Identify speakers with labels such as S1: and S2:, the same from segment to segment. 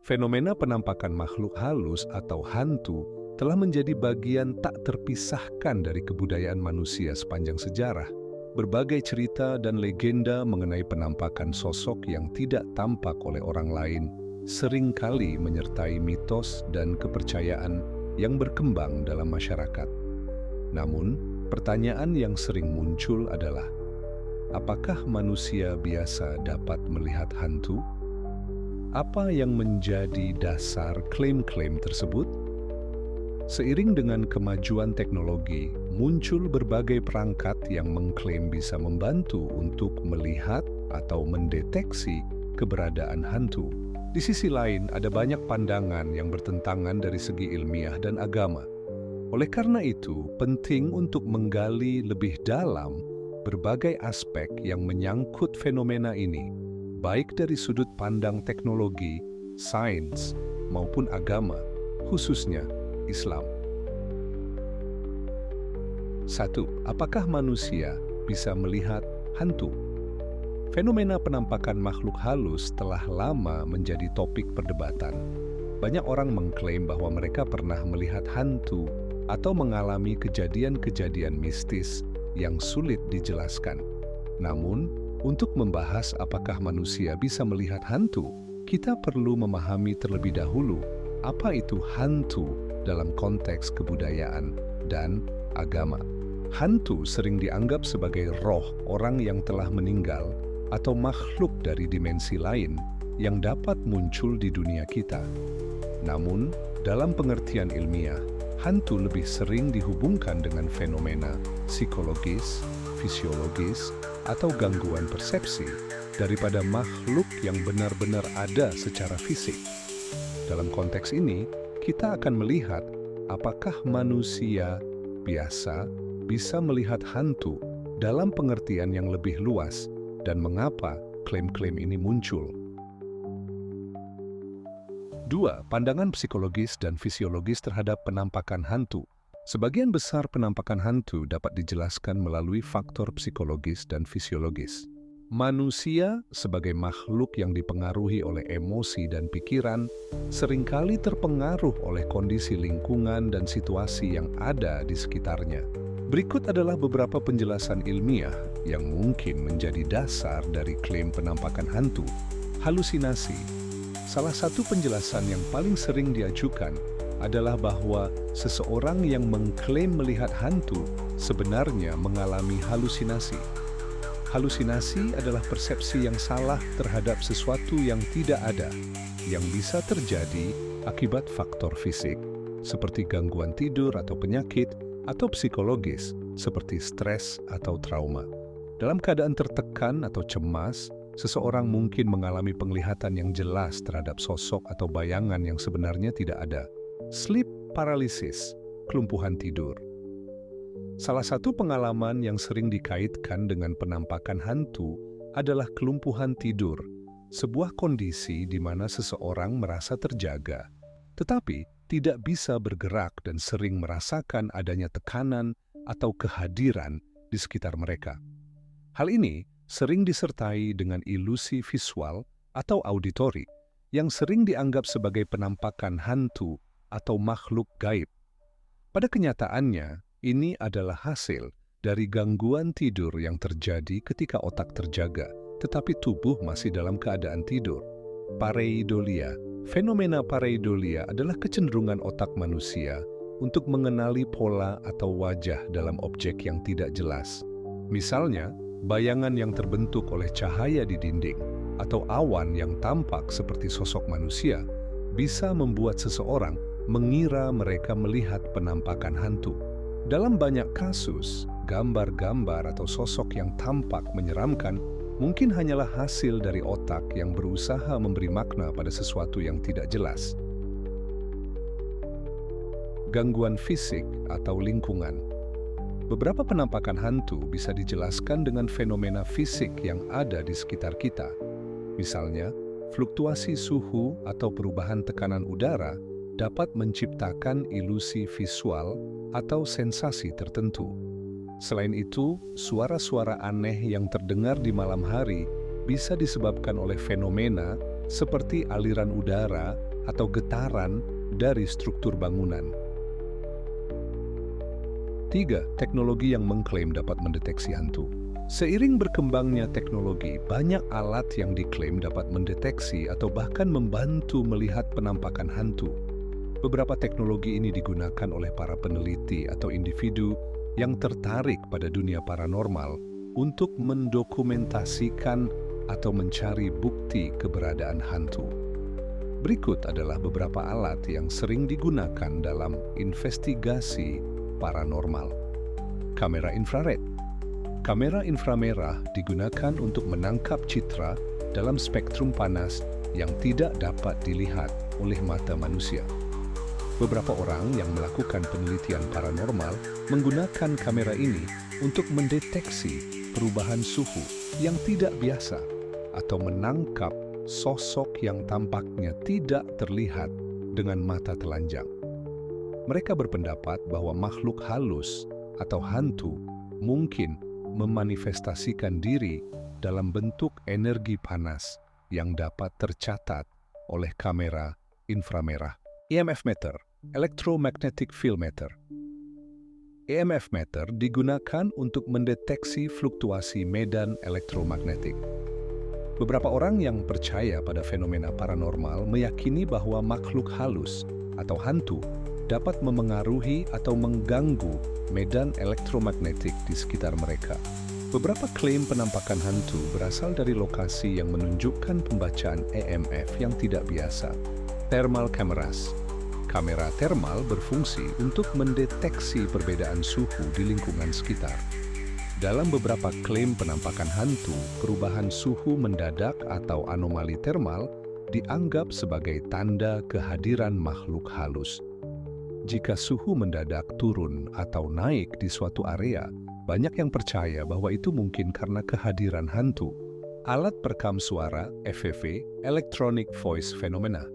S1: Fenomena penampakan makhluk halus atau hantu telah menjadi bagian tak terpisahkan dari kebudayaan manusia sepanjang sejarah. Berbagai cerita dan legenda mengenai penampakan sosok yang tidak tampak oleh orang lain seringkali menyertai mitos dan kepercayaan yang berkembang dalam masyarakat. Namun, pertanyaan yang sering muncul adalah, apakah manusia biasa dapat melihat hantu? Apa yang menjadi dasar klaim-klaim tersebut? Seiring dengan kemajuan teknologi, muncul berbagai perangkat yang mengklaim bisa membantu untuk melihat atau mendeteksi keberadaan hantu. Di sisi lain, ada banyak pandangan yang bertentangan dari segi ilmiah dan agama. Oleh karena itu, penting untuk menggali lebih dalam berbagai aspek yang menyangkut fenomena ini, baik dari sudut pandang teknologi, sains, maupun agama, khususnya Islam. 1. Apakah manusia bisa melihat hantu? Fenomena penampakan makhluk halus telah lama menjadi topik perdebatan. Banyak orang mengklaim bahwa mereka pernah melihat hantu atau mengalami kejadian-kejadian mistis yang sulit dijelaskan. Namun, untuk membahas apakah manusia bisa melihat hantu, kita perlu memahami terlebih dahulu apa itu hantu dalam konteks kebudayaan dan agama. Hantu sering dianggap sebagai roh orang yang telah meninggal atau makhluk dari dimensi lain yang dapat muncul di dunia kita. Namun, dalam pengertian ilmiah, hantu lebih sering dihubungkan dengan fenomena psikologis, fisiologis, atau gangguan persepsi daripada makhluk yang benar-benar ada secara fisik. Dalam konteks ini, kita akan melihat apakah manusia biasa bisa melihat hantu dalam pengertian yang lebih luas dan mengapa klaim-klaim ini muncul. 2. Pandangan psikologis dan fisiologis terhadap penampakan hantu. Sebagian besar penampakan hantu dapat dijelaskan melalui faktor psikologis dan fisiologis. Manusia, sebagai makhluk yang dipengaruhi oleh emosi dan pikiran, seringkali terpengaruh oleh kondisi lingkungan dan situasi yang ada di sekitarnya. Berikut adalah beberapa penjelasan ilmiah yang mungkin menjadi dasar dari klaim penampakan hantu. Halusinasi. Salah satu penjelasan yang paling sering diajukan adalah bahwa seseorang yang mengklaim melihat hantu sebenarnya mengalami halusinasi. Halusinasi adalah persepsi yang salah terhadap sesuatu yang tidak ada, yang bisa terjadi akibat faktor fisik, seperti gangguan tidur atau penyakit, atau psikologis, seperti stres atau trauma. Dalam keadaan tertekan atau cemas, seseorang mungkin mengalami penglihatan yang jelas terhadap sosok atau bayangan yang sebenarnya tidak ada. Sleep paralysis, kelumpuhan tidur. Salah satu pengalaman yang sering dikaitkan dengan penampakan hantu adalah kelumpuhan tidur, sebuah kondisi di mana seseorang merasa terjaga, tetapi tidak bisa bergerak dan sering merasakan adanya tekanan atau kehadiran di sekitar mereka. Hal ini sering disertai dengan ilusi visual atau auditori yang sering dianggap sebagai penampakan hantu atau makhluk gaib. Pada kenyataannya, ini adalah hasil dari gangguan tidur yang terjadi ketika otak terjaga, tetapi tubuh masih dalam keadaan tidur. Pareidolia. Fenomena pareidolia adalah kecenderungan otak manusia untuk mengenali pola atau wajah dalam objek yang tidak jelas. Misalnya, bayangan yang terbentuk oleh cahaya di dinding atau awan yang tampak seperti sosok manusia bisa membuat seseorang mengira mereka melihat penampakan hantu. Dalam banyak kasus, gambar-gambar atau sosok yang tampak menyeramkan mungkin hanyalah hasil dari otak yang berusaha memberi makna pada sesuatu yang tidak jelas. Gangguan fisik atau lingkungan. Beberapa penampakan hantu bisa dijelaskan dengan fenomena fisik yang ada di sekitar kita. Misalnya, fluktuasi suhu atau perubahan tekanan udara dapat menciptakan ilusi visual atau sensasi tertentu. Selain itu, suara-suara aneh yang terdengar di malam hari bisa disebabkan oleh fenomena seperti aliran udara atau getaran dari struktur bangunan. 3. Teknologi yang mengklaim dapat mendeteksi hantu. Seiring berkembangnya teknologi, banyak alat yang diklaim dapat mendeteksi atau bahkan membantu melihat penampakan hantu. Beberapa teknologi ini digunakan oleh para peneliti atau individu yang tertarik pada dunia paranormal untuk mendokumentasikan atau mencari bukti keberadaan hantu. Berikut adalah beberapa alat yang sering digunakan dalam investigasi paranormal. Kamera infrared. Kamera inframerah digunakan untuk menangkap citra dalam spektrum panas yang tidak dapat dilihat oleh mata manusia. Beberapa orang yang melakukan penelitian paranormal menggunakan kamera ini untuk mendeteksi perubahan suhu yang tidak biasa atau menangkap sosok yang tampaknya tidak terlihat dengan mata telanjang. Mereka berpendapat bahwa makhluk halus atau hantu mungkin memanifestasikan diri dalam bentuk energi panas yang dapat tercatat oleh kamera inframerah. EMF meter, electromagnetic field meter. EMF meter digunakan untuk mendeteksi fluktuasi medan elektromagnetik. Beberapa orang yang percaya pada fenomena paranormal meyakini bahwa makhluk halus atau hantu dapat memengaruhi atau mengganggu medan elektromagnetik di sekitar mereka. Beberapa klaim penampakan hantu berasal dari lokasi yang menunjukkan pembacaan EMF yang tidak biasa. Thermal cameras. Kamera termal berfungsi untuk mendeteksi perbedaan suhu di lingkungan sekitar. Dalam beberapa klaim penampakan hantu, perubahan suhu mendadak atau anomali termal dianggap sebagai tanda kehadiran makhluk halus. Jika suhu mendadak turun atau naik di suatu area, banyak yang percaya bahwa itu mungkin karena kehadiran hantu. Alat perekam suara, EVP, Electronic Voice Phenomena.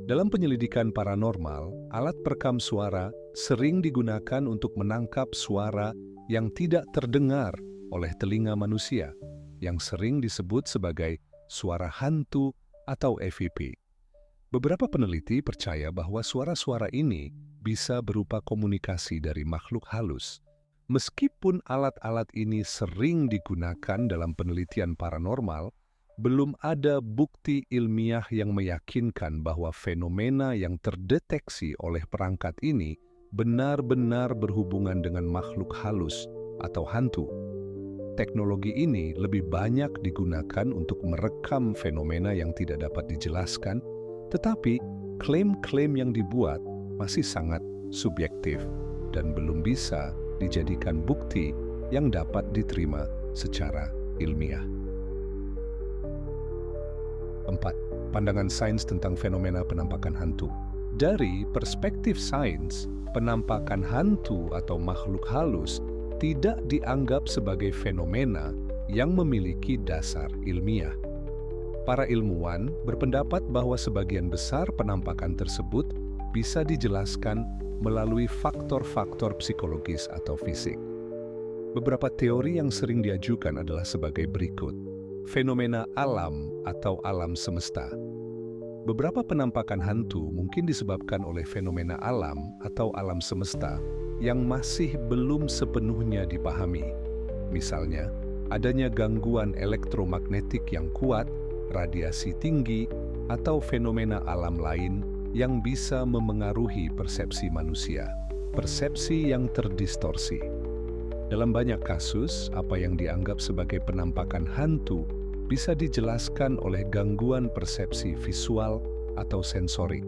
S1: Dalam penyelidikan paranormal, alat perekam suara sering digunakan untuk menangkap suara yang tidak terdengar oleh telinga manusia, yang sering disebut sebagai suara hantu atau EVP. Beberapa peneliti percaya bahwa suara-suara ini bisa berupa komunikasi dari makhluk halus. Meskipun alat-alat ini sering digunakan dalam penelitian paranormal, belum ada bukti ilmiah yang meyakinkan bahwa fenomena yang terdeteksi oleh perangkat ini benar-benar berhubungan dengan makhluk halus atau hantu. Teknologi ini lebih banyak digunakan untuk merekam fenomena yang tidak dapat dijelaskan, tetapi klaim-klaim yang dibuat masih sangat subjektif dan belum bisa dijadikan bukti yang dapat diterima secara ilmiah. 4. Pandangan sains tentang fenomena penampakan hantu. Dari perspektif sains, penampakan hantu atau makhluk halus tidak dianggap sebagai fenomena yang memiliki dasar ilmiah. Para ilmuwan berpendapat bahwa sebagian besar penampakan tersebut bisa dijelaskan melalui faktor-faktor psikologis atau fisik. Beberapa teori yang sering diajukan adalah sebagai berikut. Fenomena alam atau alam semesta. Beberapa penampakan hantu mungkin disebabkan oleh fenomena alam atau alam semesta yang masih belum sepenuhnya dipahami. Misalnya, adanya gangguan elektromagnetik yang kuat, radiasi tinggi, atau fenomena alam lain yang bisa memengaruhi persepsi manusia. Persepsi yang terdistorsi. Dalam banyak kasus, apa yang dianggap sebagai penampakan hantu bisa dijelaskan oleh gangguan persepsi visual atau sensorik.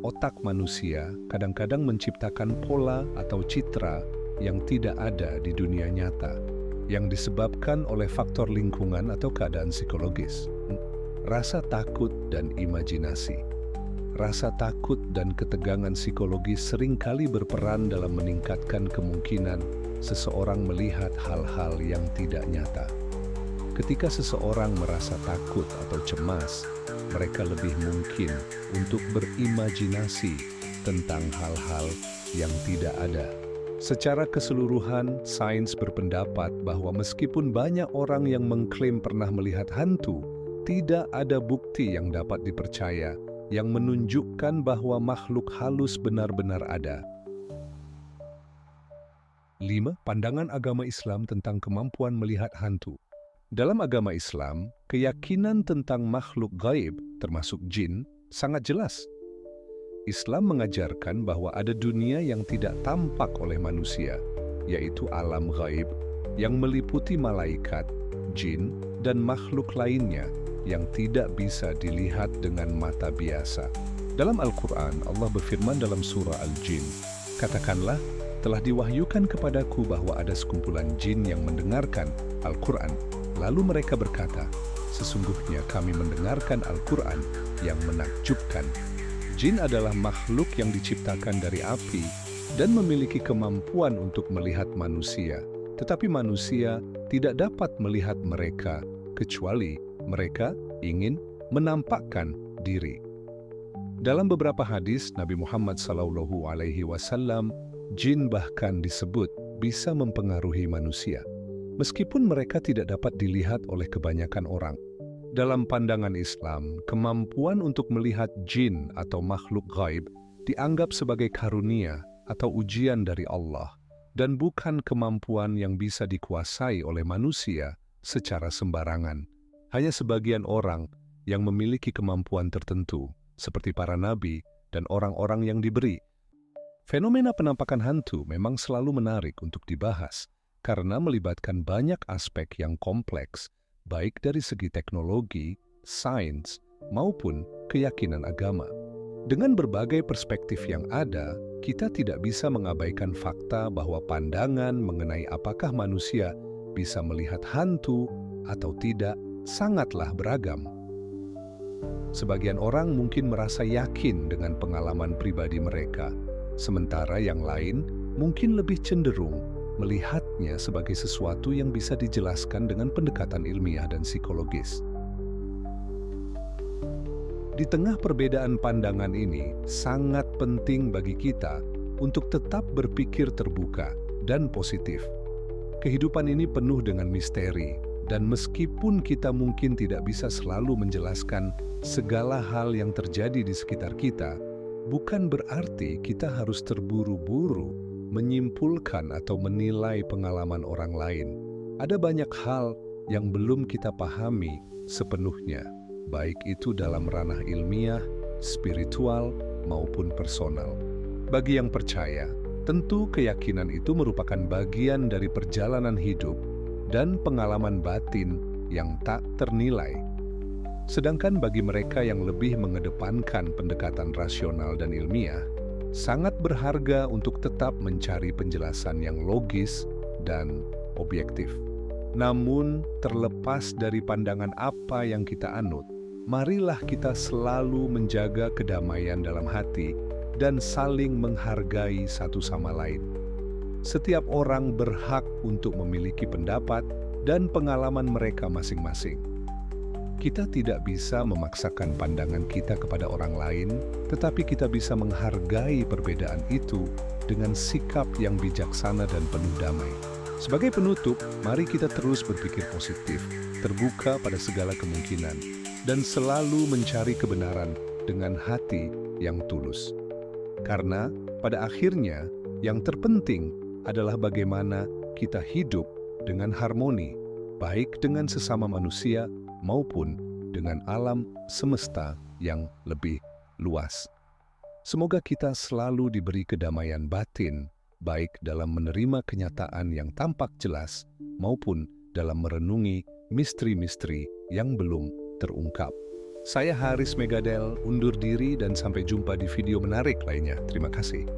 S1: Otak manusia kadang-kadang menciptakan pola atau citra yang tidak ada di dunia nyata, yang disebabkan oleh faktor lingkungan atau keadaan psikologis. Rasa takut dan imajinasi. Rasa takut dan ketegangan psikologis seringkali berperan dalam meningkatkan kemungkinan seseorang melihat hal-hal yang tidak nyata. Ketika seseorang merasa takut atau cemas, mereka lebih mungkin untuk berimajinasi tentang hal-hal yang tidak ada. Secara keseluruhan, sains berpendapat bahwa meskipun banyak orang yang mengklaim pernah melihat hantu, tidak ada bukti yang dapat dipercaya yang menunjukkan bahwa makhluk halus benar-benar ada. 5. Pandangan agama Islam tentang kemampuan melihat hantu. Dalam agama Islam, keyakinan tentang makhluk gaib, termasuk jin, sangat jelas. Islam mengajarkan bahwa ada dunia yang tidak tampak oleh manusia, yaitu alam gaib, yang meliputi malaikat, jin, dan makhluk lainnya yang tidak bisa dilihat dengan mata biasa. Dalam Al-Quran, Allah berfirman dalam surah Al-Jin, "Katakanlah, telah diwahyukan kepadaku bahwa ada sekumpulan jin yang mendengarkan Al-Quran. Lalu mereka berkata, sesungguhnya kami mendengarkan Al-Quran yang menakjubkan." Jin adalah makhluk yang diciptakan dari api dan memiliki kemampuan untuk melihat manusia. Tetapi manusia tidak dapat melihat mereka kecuali mereka ingin menampakkan diri. Dalam beberapa hadis Nabi Muhammad SAW, jin bahkan disebut bisa mempengaruhi manusia, meskipun mereka tidak dapat dilihat oleh kebanyakan orang. Dalam pandangan Islam, kemampuan untuk melihat jin atau makhluk gaib dianggap sebagai karunia atau ujian dari Allah, dan bukan kemampuan yang bisa dikuasai oleh manusia secara sembarangan. Hanya sebagian orang yang memiliki kemampuan tertentu, seperti para nabi dan orang-orang yang diberi. Fenomena penampakan hantu memang selalu menarik untuk dibahas karena melibatkan banyak aspek yang kompleks, baik dari segi teknologi, sains, maupun keyakinan agama. Dengan berbagai perspektif yang ada, kita tidak bisa mengabaikan fakta bahwa pandangan mengenai apakah manusia bisa melihat hantu atau tidak sangatlah beragam. Sebagian orang mungkin merasa yakin dengan pengalaman pribadi mereka, sementara yang lain mungkin lebih cenderung melihatnya sebagai sesuatu yang bisa dijelaskan dengan pendekatan ilmiah dan psikologis. Di tengah perbedaan pandangan ini, sangat penting bagi kita untuk tetap berpikir terbuka dan positif. Kehidupan ini penuh dengan misteri, dan meskipun kita mungkin tidak bisa selalu menjelaskan segala hal yang terjadi di sekitar kita, bukan berarti kita harus terburu-buru menyimpulkan atau menilai pengalaman orang lain. Ada banyak hal yang belum kita pahami sepenuhnya, baik itu dalam ranah ilmiah, spiritual, maupun personal. Bagi yang percaya, tentu keyakinan itu merupakan bagian dari perjalanan hidup dan pengalaman batin yang tak ternilai. Sedangkan bagi mereka yang lebih mengedepankan pendekatan rasional dan ilmiah, sangat berharga untuk tetap mencari penjelasan yang logis dan objektif. Namun, terlepas dari pandangan apa yang kita anut, marilah kita selalu menjaga kedamaian dalam hati dan saling menghargai satu sama lain. Setiap orang berhak untuk memiliki pendapat dan pengalaman mereka masing-masing. Kita tidak bisa memaksakan pandangan kita kepada orang lain, tetapi kita bisa menghargai perbedaan itu dengan sikap yang bijaksana dan penuh damai. Sebagai penutup, mari kita terus berpikir positif, terbuka pada segala kemungkinan, dan selalu mencari kebenaran dengan hati yang tulus. Karena pada akhirnya, yang terpenting adalah bagaimana kita hidup dengan harmoni, baik dengan sesama manusia maupun dengan alam semesta yang lebih luas. Semoga kita selalu diberi kedamaian batin, baik dalam menerima kenyataan yang tampak jelas maupun dalam merenungi misteri-misteri yang belum terungkap. Saya Haris Megadel, undur diri dan sampai jumpa di video menarik lainnya. Terima kasih.